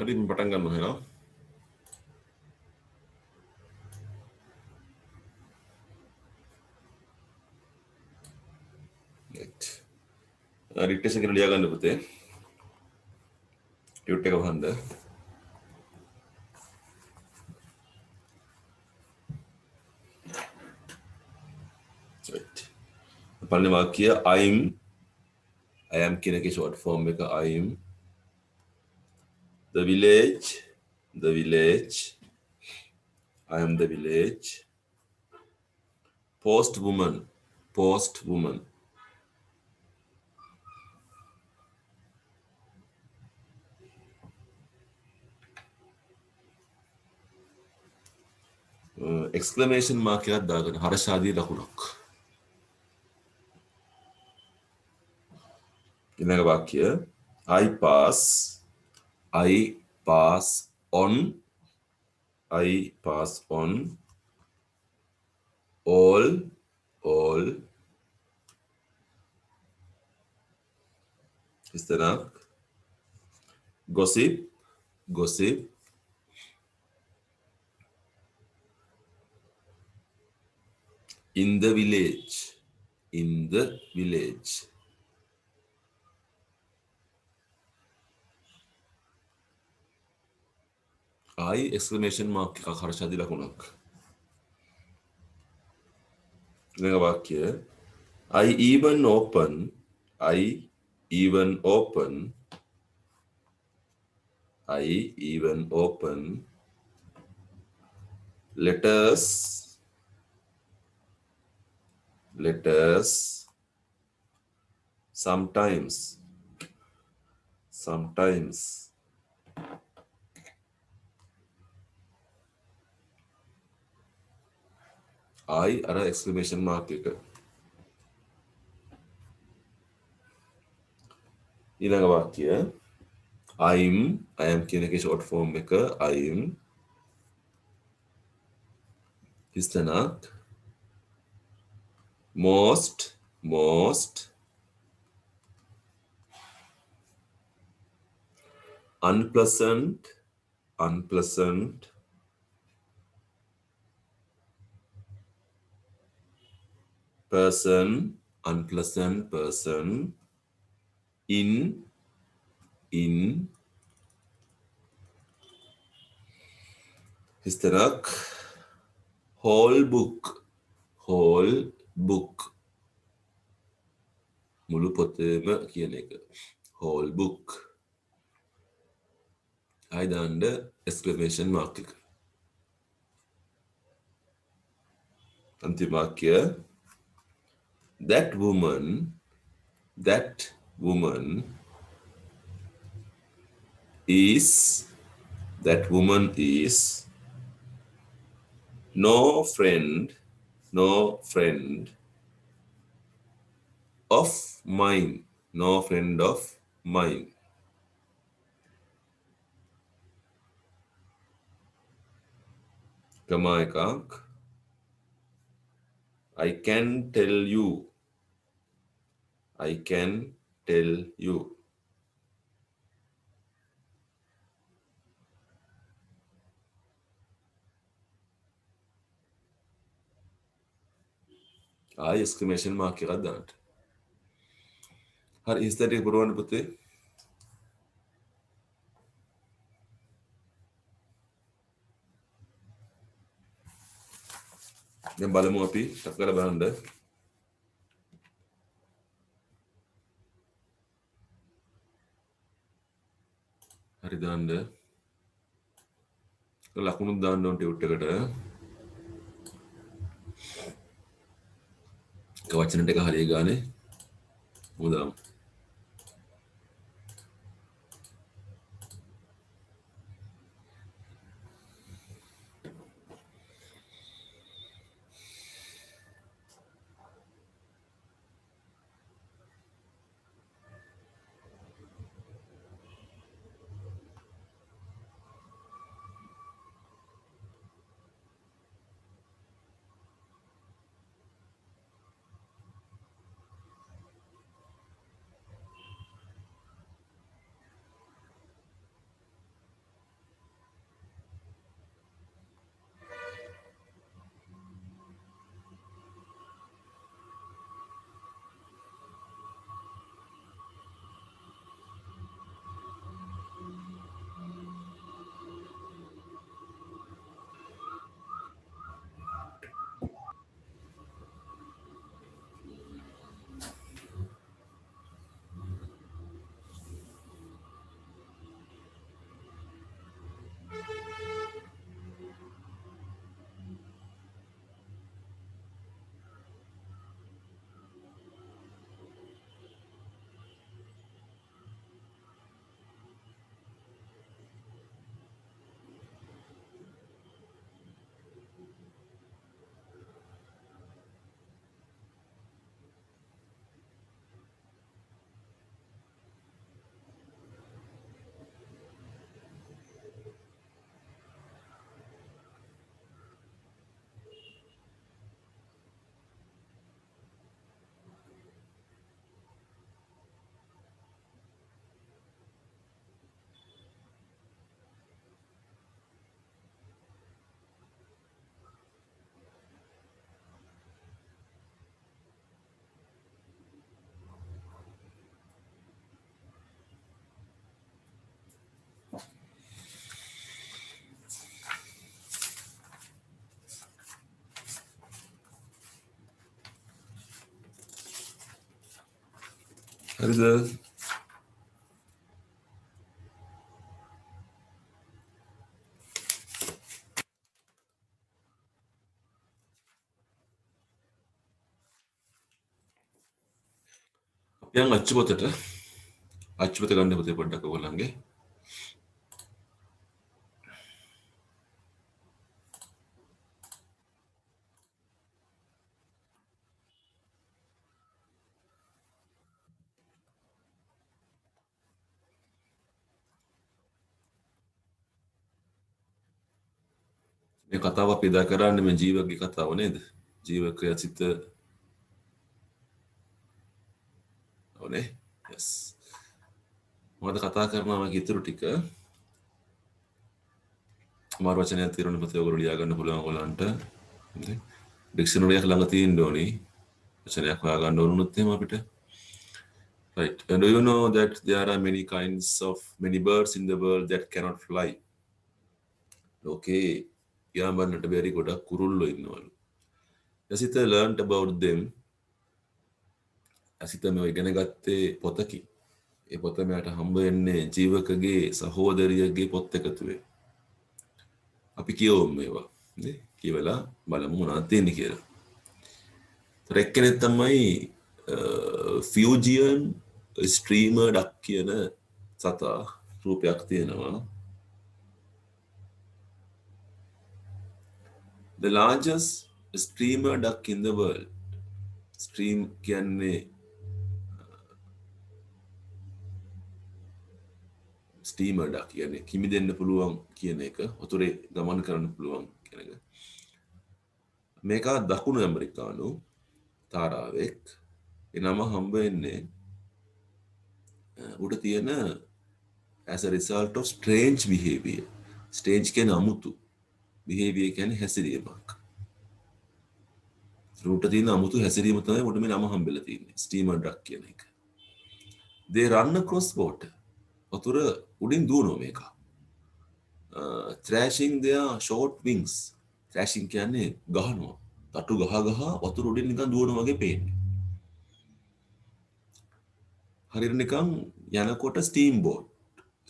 හරි මම පටන් ගන්නවා එහෙනම්. right. ඩික්ටේෂන් එක ලියා ගන්න පුතේ. ටියුට් එක වහන්න. right. පළවෙනි වාක්‍යය I am කියන එකේ short form එක I am the village I am the village post woman exclamation mark එකක් දාගන්න හර්ෂාදී ලකුණක්. ඊළඟ වාක්‍යය I pass on all ඉස්තරක් gossip in the village I exclamation mark එකක් හර්ෂාදී ලකුණක්. ඊළඟ වාක්‍යය I even open letters sometimes I අර exclamation mark එක. ඊළඟ වාක්‍යය I am කියන එකේ short form එක I am ඉස්තනක් most unpleasant person in ඉස්තනක් whole book මුළු පොතේම කියන එක whole book I දාන්න exclamation mark එක. අන්තිම වාක්‍යය that woman is no friend of mine කමා එකක් I can tell you I exclamation mark එකක් දාන්න. හරි ඉස්තර එක පුරවන්න පුතේ. දැන් බලමු අපි ටක් කරලා බලන්න. හරි දාන්න. ලකුණු දාන්න ඕන ටියුට් එකට. වචන ටික හරිය ගානේ මුදාම්. හරිද? යන් අච්චුපත ගන්න පුතේ පොඩ්ඩක් ඔයගොල්ලන්ගේ. මේ කතාව අපි එදා කරන්නේ මේ ජීවකගේ කතාව නේද? ජීවකයා සිත ඕනේ. yes. මොකද කතා කරනවා මගේ ඉතුරු ටික අමාරු වචනයක් තියෙනවා පුතේ ඔයගොල්ලෝ ලියා ගන්න පුළුවන් ඔයගොල්ලන්ට. ඩික්ෂනරි එක ළඟ තියෙන්න ඕනේ. වචනයක් හොයා ගන්න ඕනුනොත් එහෙම අපිට. Right. And do you know that there are many birds in the world that cannot fly? Okay. යාඹන්නට බැරි ගොඩක් කුරුල්ලෝ ඉන්නවලු. Yasitha learned about them. Yasitha මේ ඉගෙන ගත්තේ පොතකින්. ඒ පොත මෙයාට හම්බ වෙන්නේ ජීවකගේ සහෝදරියගේ පොත් එකතුවේ. අපි කියවමු මේවා. නේ? කියවලා බලමු මොනවද තියෙන්නේ කියලා. ඒතර එක්කෙනෙක් තමයි ෆියුජියන් ස්ට්‍රීමර් ඩක් කියන සතා රූපයක් තියෙනවා. The largest streamer duck in the world. Stream කියන්නේ steamer duck කියන්නේ කිමිදෙන්න පුළුවන් කියන එක, වතුරේ ගමන් කරන්න පුළුවන් කියන එක. මේක දකුණු ඇමරිකානු තාරාවෙක්. ඒ නම හම්බ වෙන්නේ උඩ තියෙන as a result of strange behavior. Strange කියන්නේ අමුතු. Behavior කියන්නේ හැසිරීමක්. රූට තියෙන අමුතු හැසිරීම තමයි උඩ මේ නම හම්බෙලා තියෙන්නේ. Steamer duck කියන එක. They run across water. වතුර උඩින් දුවනවා මේක. Thrashing their short wings. Thrashing කියන්නේ ගහනවා. තටු ගහ වතුර උඩින් නිකන් දුවනවා වගේ පේන්නේ. හරියට නිකන් යනකොට ස්ටීම් බෝට්.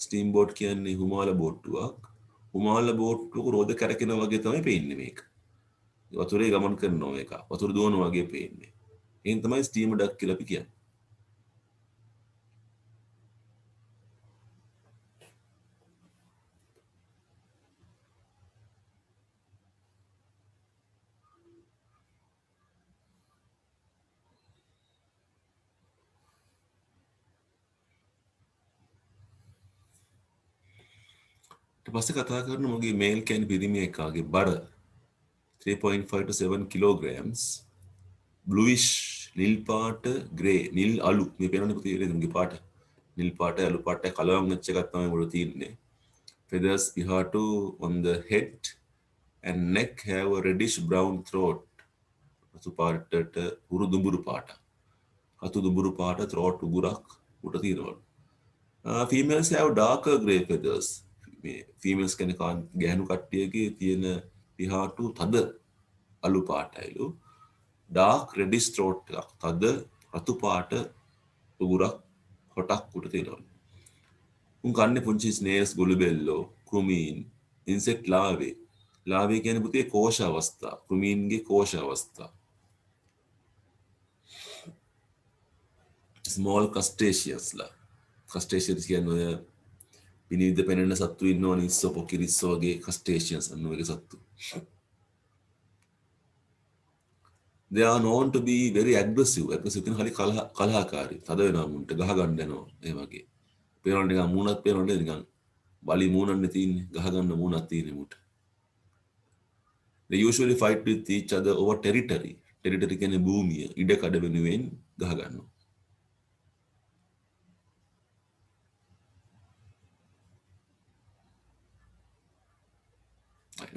ස්ටීම් බෝට් කියන්නේ හුමාල බෝට්ටුවක්. හුමාල බෝට්ටුවක රෝද කැරකෙනවා වගේ තමයි පේන්නේ මේක. වතුරේ ගමන් කරනවා මේක. වතුර දුවනවා වගේ පේන්නේ. එහෙන් තමයි ස්ටීමර් ඩක් කියලා අපි කියන්නේ. ඊට පස්සේ කතා කරන මොගේ මේල් කියන්නේ පිරිමි එකාගේ බර 3.5 to 7 kilograms bluish නිල් පාට grey නිල් අලු මේ පේනවනේ පුතේ නේද පාට නිල් පාට අලු පාට කලවම් වෙච්ච එකක් තමයි වල තියෙන්නේ feathers pihato on the head and neck have a reddish brown throat අතු පාටට උරු දුඹුරු පාට අතු දුඹුරු පාට throat උගුරක් උඩ තියෙනවා females have darker grey feathers females කෙනෙක් ගැහණු කට්ටියගේ තියෙන පිහාටු තද අලු පාටයිලු dark reddish throat එකක් තද රතු පාට උගුරක් හොටක් උඩ තියෙනවා උන් කන්නේ පුංචි snails ගොළු බෙල්ලෝ ක්‍රුමීන් insect larvae කියන්නේ පුතේ කෝෂ අවස්ථා ක්‍රුමීන්ගේ කෝෂ අවස්ථා small crustaceans ලා crustaceans කියන්නේ විනිවිද පෙනෙන සත්තු ඉන්නවනේ ඉස්සෝ පොකිරිස්සෝ වගේ crustaceans අන්න වගේ සත්තු. They are known to be very aggressive. Aggressive කියන හරි කලහකාරී. තද වෙනවා මුන්ට ගහ ගන්න යනවා ඒ වගේ. පේනවනේ නිකන් මූණත් පේනවනේ නිකන් බලි මූණන්නේ තියෙන්නේ ගහ ගන්න මූණක් තියෙන්නේ මුට. They usually fight with each other over territory. Territory කියන්නේ භූමිය. ඉඩ කඩ වෙනුවෙන් ගහ ගන්නවා.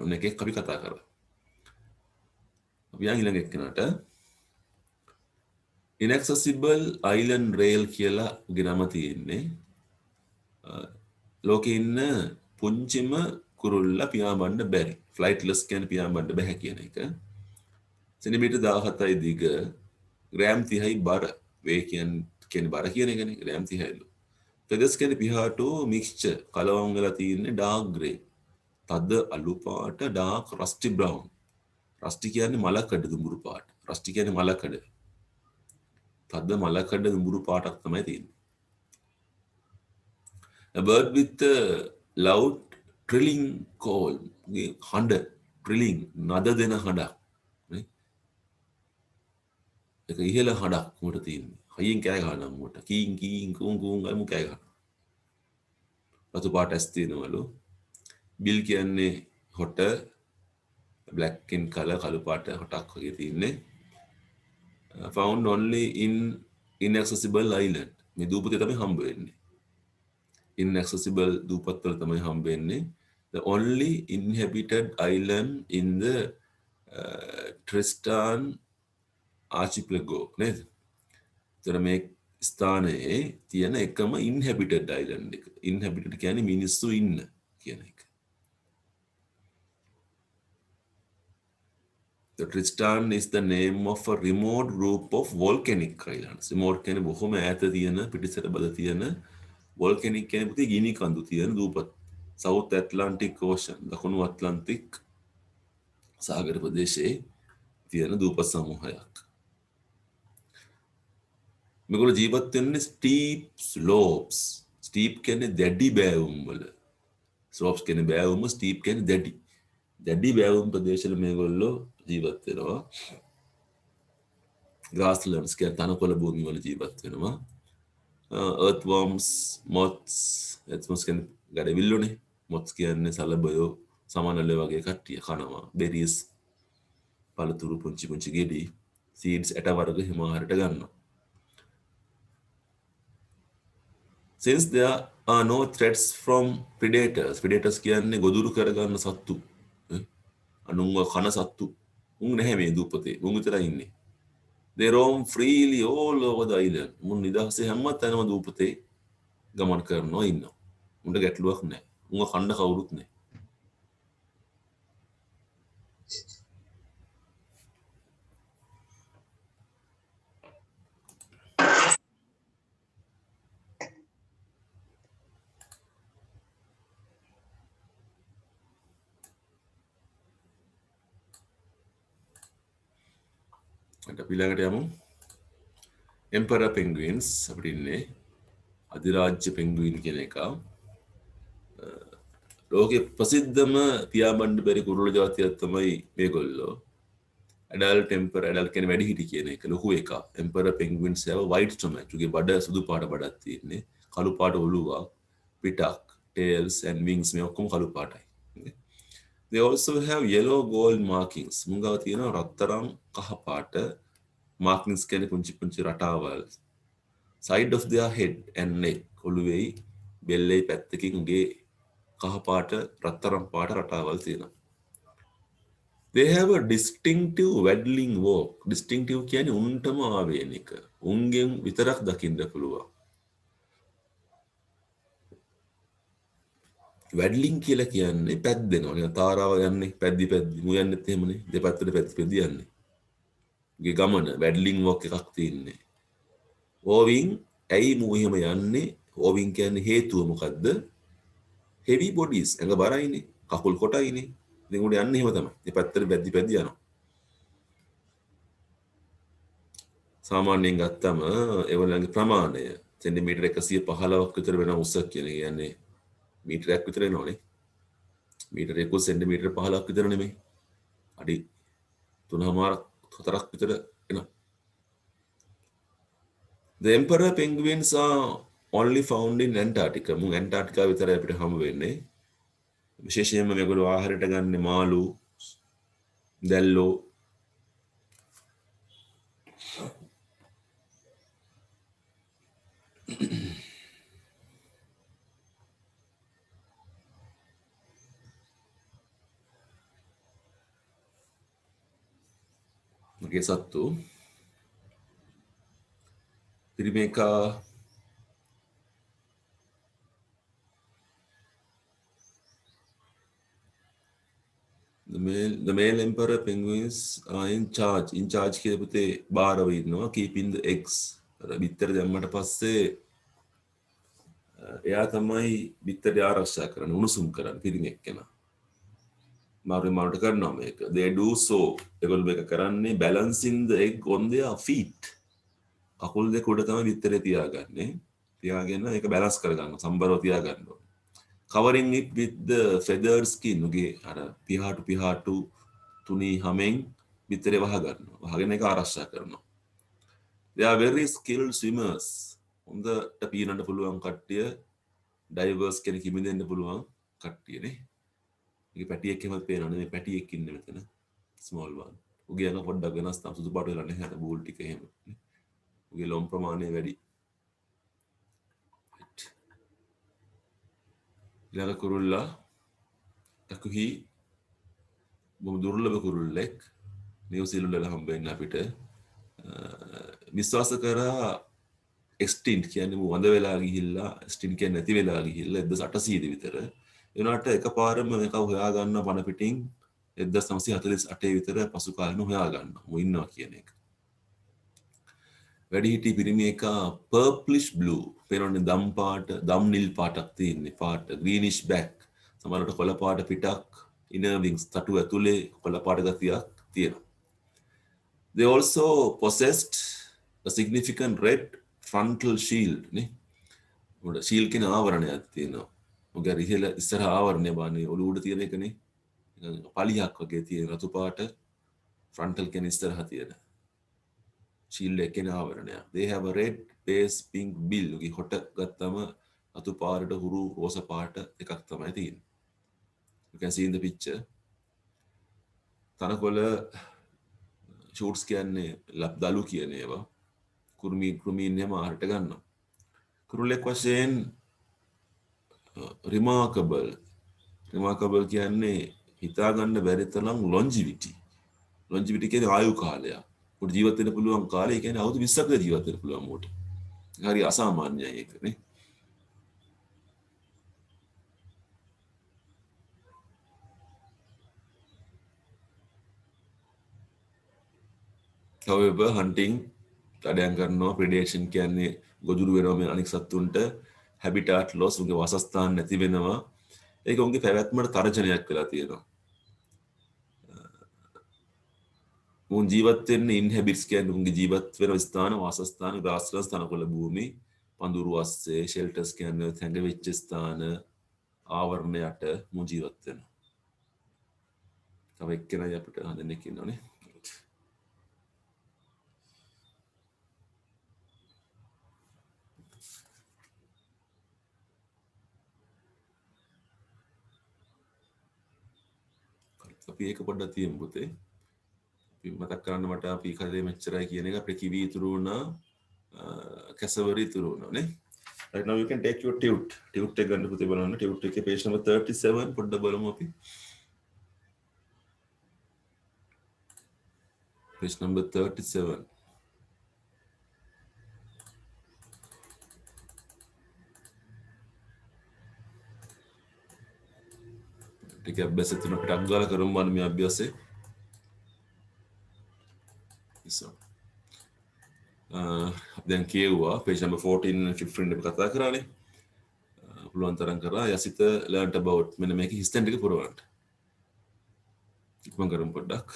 ඔන්න එකෙක් අපි කතා කරා. අපි යන් ඊළඟ එක්කනට inaccessible island rail කියලා උගේ නම තියෙන්නේ. ලෝකේ ඉන්න පුංචිම කුරුල්ලා පියාඹන්න බැරි. flightless කියන්නේ පියාඹන්න බැහැ කියන එක. සෙන්ටිමීටර් 17යි දිග, ග්‍රෑම් 30යි බර. වේ කියන්නේ කියන්නේ බර කියන එකනේ ග්‍රෑම් 36ලු. feathers කියන්නේ පිහාටු mixture කලවම් වෙලා තියෙන්නේ dark grey. තද අලු පාට dark rusty brown. රස්ටි කියන්නේ මලකඩ දුඹුරු පාට. රස්ටි කියන්නේ මලකඩ. තද මලකඩ දුඹුරු පාටක් තමයි තියෙන්නේ. A bird with a loud trilling call. හඬ trilling නද දෙන හඬක්. නේ? ඒක ඉහළ හඬක් උඹට තියෙන්නේ. හයියෙන් කෑ ගහනවා උඹට. කීන් කීන් කුන් කුන් ගමු කෑ ගහනවා. රතු පාට ඇස් තියෙනවලු. බිල් කියන්නේ හොට black in color කළු පාට හොටක් වගේ තියෙන්නේ. Found only in inaccessible island. මේ දූපතේ තමයි හම්බ වෙන්නේ. Inaccessible දූපත් වල තමයි හම්බ වෙන්නේ. The only inhabited island in the Tristan archipelago නේද? ඒතර මේ ස්ථානයේ තියෙන එකම inhabited island එක. Inhabited කියන්නේ මිනිස්සු ඉන්න කියන එක. The Tristan is the name of a remote group of volcanic islands. Remote කියන්නේ බොහොම ඈත තියෙන පිටිසර බල තියෙන volcanic කියන්නේ පුතේ ගිනි කඳු තියෙන දූපත්. South Atlantic Ocean දකුණු ඇට්ලන්ටික් සාගර ප්‍රදේශයේ තියෙන දූපත් සමූහයක්. මේගොල්ලෝ ජීවත් වෙන්නේ steep slopes. Steep කියන්නේ දැඩි බෑවුම් වල. Slopes කියන්නේ බෑවුම, steep කියන්නේ දැඩි. දැඩි බෑවුම් ප්‍රදේශවල මේගොල්ලෝ ජීවත් වෙනවා. grasslands කියන්නේ තනකොළ භූමි වල ජීවත් වෙනවා. earthworms, moths, earthworms කියන්නේ ගඩවිල්ලෝනේ. moths කියන්නේ සලබයෝ, සමනල වගේ කට්ටිය කනවා. berries පළතුරු පුංචි පුංචි ගෙඩි, seeds ඇට වර්ග හිම ආහාරයට ගන්නවා. Since there are no threats from predators. Predators කියන්නේ ගොදුරු කරගන්න සත්තු. අනුන්ව කන සත්තු. උන් නැහැ මේ දූපතේ. උන් විතරයි ඉන්නේ. They roam freely all over the island. මුන් නිදහසේ හැම තැනම දූපතේ ගමන් කරනවා ඉන්නවා. උන්ට ගැටලුවක් නැහැ. උන්ව කන්න කවුරුත් නැහැ. අපි ළඟට යමු. Emperor penguins අපිට ඉන්නේ අධිරාජ්‍ය පෙන්ගුයින් කියන එක. ලෝකේ ප්‍රසිද්ධම පියාඹන්න බැරි කුරුළු జాතියක් තමයි මේගොල්ලෝ. Adult emperor, adult කියන්නේ වැඩිහිටි කියන එක ලොකු එකක්. Emperor penguins have a white stomach. උගේ බඩ සුදු පාට බඩක් තියෙන්නේ. කළු පාට ඔළුවක්, පිටක්, tails and wings මේ ඔක්කොම කළු පාටයි. They also have yellow gold markings. මුංගව තියෙනවා රත්තරන් කහ පාට markings කියන්නේ පුංචි පුංචි රටාවල්. Side of their head and neck. ඔළුවේ බෙල්ලේ පැත්තකින් උගේ කහ පාට රත්තරන් පාට රටාවල් තියෙනවා. They have a distinctive waddling walk. Distinctive කියන්නේ උන්ටම ආවේනික. උන්ගෙන් විතරක් දකින්න පුළුවන්. වැඩ්ලින් කියලා කියන්නේ පැද්දෙනවා. නිකන් තාරාව යන්නේ පැද්දි පැද්දි. මු යන්නෙත් එහෙමනේ. දෙපැත්තට පැද්දි පැද්දි යන්නේ. ගේ ගමන වැඩ්ලින් වොක් එකක් තියෙන්නේ. ඕවින් ඇයි මු එහෙම යන්නේ? ඕවින් කියන්නේ හේතුව මොකද්ද? heavy bodies. ඇඟ බරයිනේ. කකුල් කොටයිනේ. ඉතින් උඩ යන්නේ එහෙම තමයි. දෙපැත්තට පැද්දි පැද්දි යනවා. සාමාන්‍යයෙන් ගත්තම ඒවලගේ ප්‍රමාණය සෙන්ටිමීටර් 115ක් විතර වෙන උස කියන්නේ මීටරයක් විතර එනවනේ. මීටර 1 සෙන්ටිමීටර් 15ක් විතර නෙමෙයි. අඩි 3.4ක් විතර එනවා. The emperor penguins are only found in Antarctica. මුන් ඇන්ටාර්ටිකා විතරයි අපිට හම්බ වෙන්නේ. විශේෂයෙන්ම මේගොල්ලෝ ආහාරයට ගන්න මාළු, දැල්ලෝ, මගේ සත්තු පිරිමේකා the male emperor penguins are in charge. In charge කියලා පුතේ බාරව ඉන්නවා keeping the eggs. අර බිත්තර දැම්මට පස්සේ එයා තමයි බිත්තරේ ආරක්ෂා කරන්නේ උණුසුම් කරන්නේ පිරිමි එක්කෙනා. මාරුට කරනවා මේක. They do so. ඒගොල්ලෝ මේක කරන්නේ balancing the egg on their feet. කකුල් දෙක උඩ තමයි බිත්තරේ තියාගන්නේ. තියාගෙන ඒක බැලන්ස් කරගන්න සම්බරව තියාගන්න ඕනේ. Covering it with the feathered skin. උගේ අර පිහාටු තුනී හැමෙන් බිත්තරේ වහ ගන්නවා. වහගෙන ඒක ආරක්ෂා කරනවා. They are very skilled swimmers. හොඳට පීනන්න පුළුවන් කට්ටිය ඩයිවර්ස් කෙනෙක් හිමිදෙන්න පුළුවන් කට්ටියනේ. මේක පැටියෙක් එහෙමත් පේනවනේ මේ පැටියෙක් ඉන්නේ මෙතන ස්මෝල් වන්. උගේ අඟ පොඩ්ඩක් වෙනස් තමයි සුදු පාට වෙලා නැහැ අර බූල් ටික එහෙම. උගේ ලොම් ප්‍රමාණය වැඩි. ඊළඟ කුරුල්ලා තකුහි බොහොම දුර්ලභ කුරුල්ලෙක් නිව්සීලන්ත වල හම්බ වෙන්නේ අපිට. විශ්වාස කරා එක්ස්ටින්ට් කියන්නේ වඳ වෙලා ගිහිල්ලා එක්ස්ටින්ට් කියන්නේ නැති වෙලා ගිහිල්ලා 1800 විතර. ඒ වුණාට එකපාරම මේක හොයා ගන්න පණ පිටින් 1948 විතර පසු කාලෙම හොයා ගන්නවා. මු ඉන්නවා කියන එක. වැඩිහිටි පිරිමි එක purplish blue පේනවනේ දම් පාට දම් නිල් පාටක් තියෙන්නේ පාට greenish back සමහරවිට කොළ පාට පිටක් inner wings තටු ඇතුලේ කොළ පාට ගතියක් තියෙනවා. They also possessed a significant red frontal shield නේ. උඩ shield කියන ආවරණයක් තියෙනවා. මොකද ඉහළ ඉස්සර ආවරණය බාන්නේ ඔළුව උඩ තියෙන එකනේ. පලියක් වගේ තියෙන රතු පාට frontal කියන ඉස්සරහ තියෙන shield එකේ ආවරණයක්. They have a red base pink bill. උගේ හොට ගත්තම රතු පාටට හුරු රෝස පාට එකක් තමයි තියෙන්නේ. You can see in the picture. තනකොළ shoots කියන්නේ දලු කියන ඒවා. කුරුමීන් යම ආහාරට ගන්නවා. කුරුල්ලෙක් වශයෙන් remarkable කියන්නේ හිතා ගන්න බැරි තරම් longevity කියන්නේ ආයු කාලය. උඩ ජීවත් වෙන්න පුළුවන් කාලය කියන්නේ අවුරුදු 20ක් ජීවත් වෙන්න පුළුවන් මොකට. හරි අසාමාන්‍යයි ඒක නේ. However, hunting තඩයන් කරනවා predation කියන්නේ ගොදුරු වෙනවා මේ අනෙක් සත්තුන්ට habitat loss උගේ වාසස්ථාන නැති වෙනවා. ඒක උන්ගේ පැවැත්මට තර්ජනයක් වෙලා තියෙනවා. මුන් ජීවත් වෙන්නේ inhabits කියන්නේ උන්ගේ ජීවත් වෙන ස්ථාන වාසස්ථාන grasslands තනකොළ භූමි පඳුරු අස්සේ shelters කියන්නේ තැඟ වෙච්ච ස්ථාන ආවරණයට මුන් ජීවත් වෙනවා. තව එක්කෙනයි අපිට හඳුන්නෙක් ඉන්නවනේ. අපි ඒක පොඩ්ඩක් තියමු පුතේ. අපි මතක් කරන්න මට අපි කදේ මෙච්චරයි කියන එක අපේ කිවි ඉතුරු වුණා කැසවරි ඉතුරු වුණා නේ. Right now you can take your tute එක ගන්න පුතේ බලන්න tute එකේ page number 37 පොඩ්ඩක් බලමු අපි. Page number 37. ටික අභ්‍යාස තුනකට අග්ගාල කරමු මම මේ අභ්‍යාසය. දැන් කියවුවා page number 14 15 එක කතා කරානේ. පුළුවන් තරම් කරා යසිත learned about මෙන්න මේක හිස්ටන් එක පුරවන්න. ඉක්මන් කරමු පොඩ්ඩක්.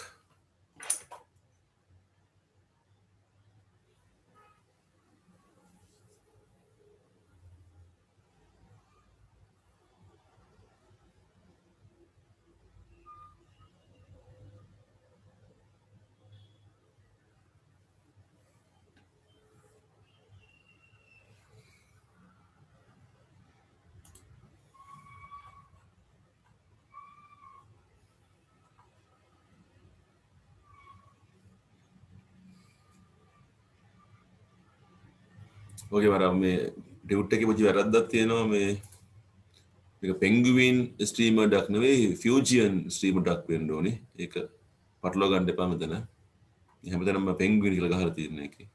ඔගේ මර මේ ටියුට් එකේ පුංචි වැරද්දක් තියෙනවා මේ මේක පෙන්ගුවින් ස්ට්‍රීමර් ඩක් නෙවෙයි ෆියුජියන් ස්ට්‍රීමර් ඩක් වෙන්න ඕනේ. ඒක පටලවා ගන්න එපා මෙතන. හැමතැනම පෙන්ගුවින් කියලා ගහලා තියෙන එකේ.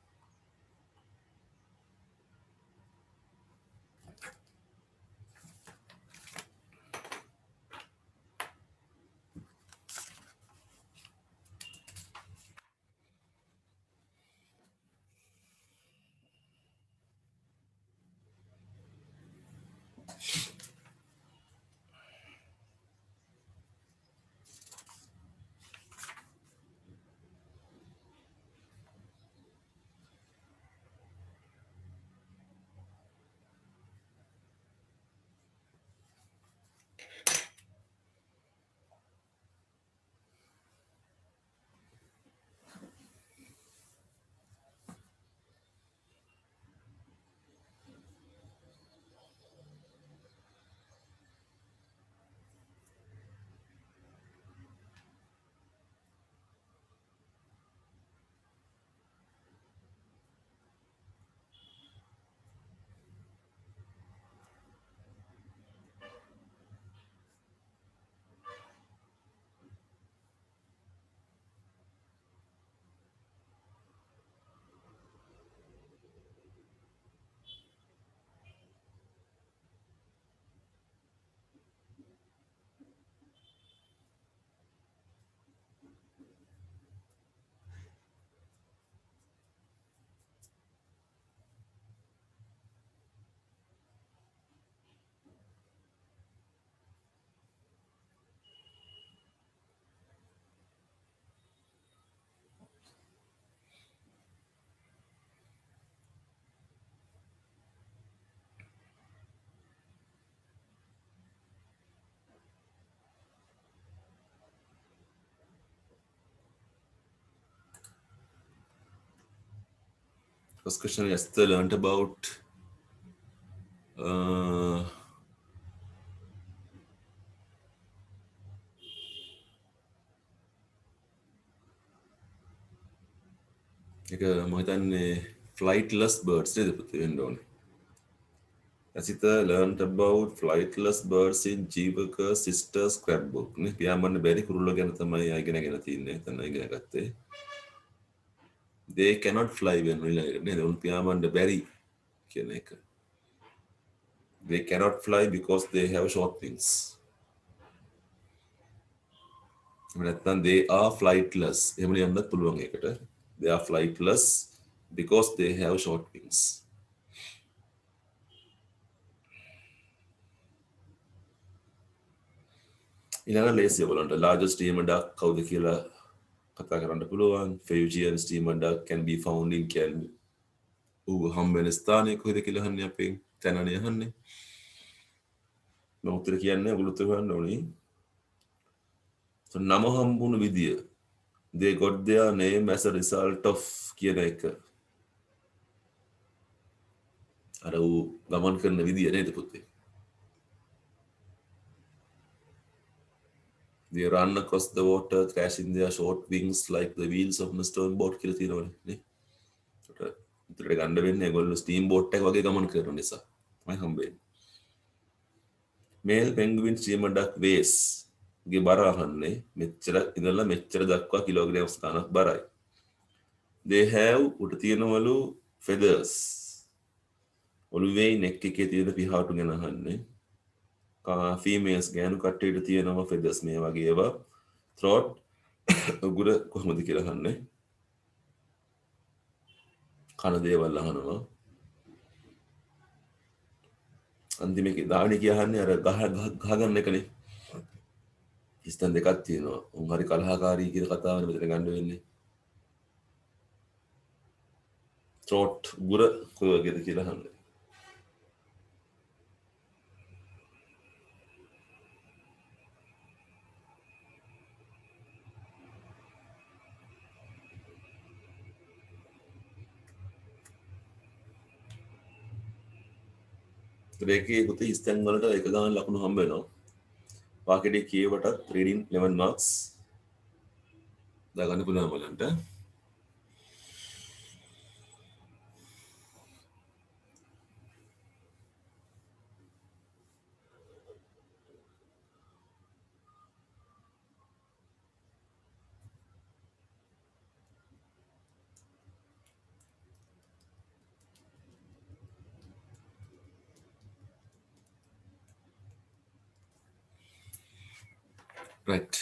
First question Esther learned about එක මම හිතන්නේ flightless birds නේද පුතේ වෙන්න ඕනේ. Asita learned about flightless birds in Jeevaka sister scrapbook නේ. පියාඹන්න බැරි කුරුල්ල ගැන තමයි ඉගෙනගෙන තින්නේ. එතන ඉගෙන ගත්තේ. They cannot fly වෙනවා නේද? උන් පියාඹන්න බැරි කියන එක. They cannot fly because they have short wings. නැත්නම් they are flightless. එහෙම ලියන්නත් පුළුවන් ඒකට. They are flightless because they have short wings. ඊළඟ ලේසි ඔයගොල්ලන්ට largest steamer duck කවුද කියලා කතා කරන්න පුළුවන්. Fijian steamer duck can be found in Kelmi. හම්බ වෙන ස්ථානය කොහෙද කියලා අහන්නේ අපෙන්. තැනනේ අහන්නේ. මම උත්තර කියන්නේ ඔයගොල්ලෝ උත්තර හොයන්න ඕනේ. නම හම්බුණු විදිය. They got their name as a result of කියන එක. අර ගමන් කරන විදිය නේද පුතේ? They run across the water, thrashing their short wings like the wheels of a stone boat කියලා තියෙනවනේ නේ. උතරට ගන්න වෙන්නේ ඒගොල්ලෝ ස්ටීම් බෝට් එක වගේ ගමන් කරන නිසා. තමයි හම්බෙන්නේ. Male penguin steamer duck weighs ගේ බර අහන්නේ මෙච්චර ඉඳලා මෙච්චර දක්වා කිලෝග්‍රෑම් ගණනක් බරයි. They have උට තියෙනවලු feathers. ඔළුවේ neck එකේ තියෙන පිහාටු ගැන අහන්නේ. Females ගෑනු කට්ටියට තියෙනවා feathers මේ වගේ ඒවා. throat උගුර කොහොමද කියලා අහන්නේ. කන දේවල් අහනවා. අන්තිමේකේ දාවණි කියහන්නේ අර ගහ ගන්න එකනේ. ඉස්තන් දෙකක් තියෙනවා. උන් හරි කලහකාරී කියන කතාවනේ මෙතන ගන්න වෙන්නේ. throat උගුර කොහොමද කියලා අහන්නේ. ඒකේ පුතේ ඉස්තන් වලට එක ගාන ලකුණු හම්බ වෙනවා. වාක්‍යයේ කියවටත් reading 11 marks දාගන්න පුළුවන් බලන්න. right.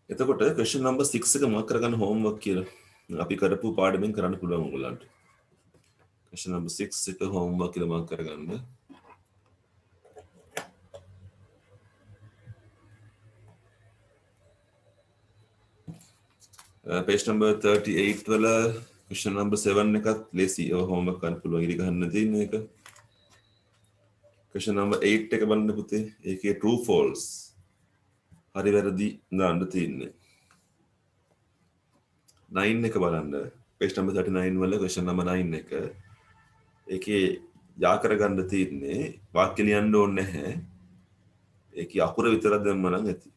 එතකොට question number 6 එක මාක් කරගන්න homework කියලා. අපි කරපු පාඩමෙන් කරන්න පුළුවන් ඔයගොල්ලන්ට. question number 6 එක homework කියලා මාක් කරගන්න. page number 38 වල question number 7 එකත් ලේසි homework කරන්න පුළුවන් ඉලි ගන්න තියෙන එක. question number 8 එක බලන්න පුතේ. ඒකේ true false හරි වැරදි දාන්න තියෙන්නේ. 9 එක බලන්න. page number 39 වල question number 9 එක. ඒකේ යා කරගන්න තියෙන්නේ වාක්‍ය ලියන්න ඕනේ නැහැ. ඒකේ අකුර විතරක් දැම්ම නම් ඇති.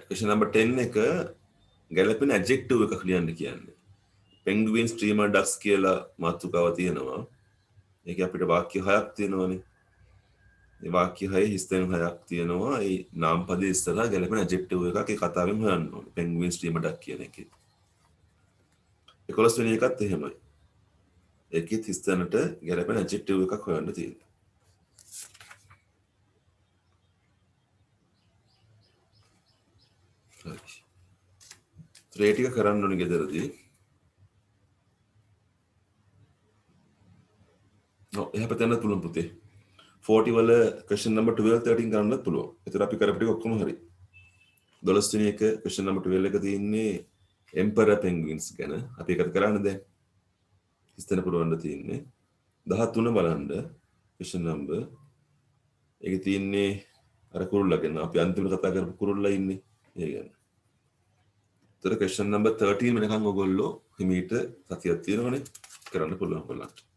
question number 10 එක ගැලපෙන adjective එකක් ලියන්න කියන්නේ. penguin steamer ducks කියලා මාතෘකාව තියෙනවා. ඒක අපිට වාක්‍ය 6ක් තියෙනවානේ. මේ වාක්‍ය 6 හිස්තැන් 6ක් තියෙනවා. ඒ නාම පදේ ඉස්සරහා ගැලපෙන adjective එකක් ඒ කතාවෙන් හොයන්න ඕනේ. penguin steamer duck කියන එකේ. 11 වෙනි එකත් එහෙමයි. ඒකෙත් හිස්තැනට ගැලපෙන adjective එකක් හොයන්න තියෙනවා. හරි. ටික කරන්න ඕනේ ගෙදරදී. එහා පැත්තෙන් පුළුවන් පුතේ. 40 වල question number 12 13 කරන්නත් පුළුවන්. ඒතර අපි කරපු ටික ඔක්කොම හරි. 12 වෙනි එක question number 12 එක තියෙන්නේ emperor penguins ගැන. අපි ඒකත් කරන්න දැන්. ඉස්තර පුරවන්න තියෙන්නේ. 13 බලන්න question number. ඒකේ තියෙන්නේ අර කුරුල්ලා ගැන. අපි අන්තිමට කතා කරපු කුරුල්ලා ඉන්නේ. ඒ ගැන. තොර question number 13 වෙනකන් ඔයගොල්ලෝ හිමීට සතියක් තියෙනවනේ කරන්න පුළුවන් ඔයගොල්ලන්ට.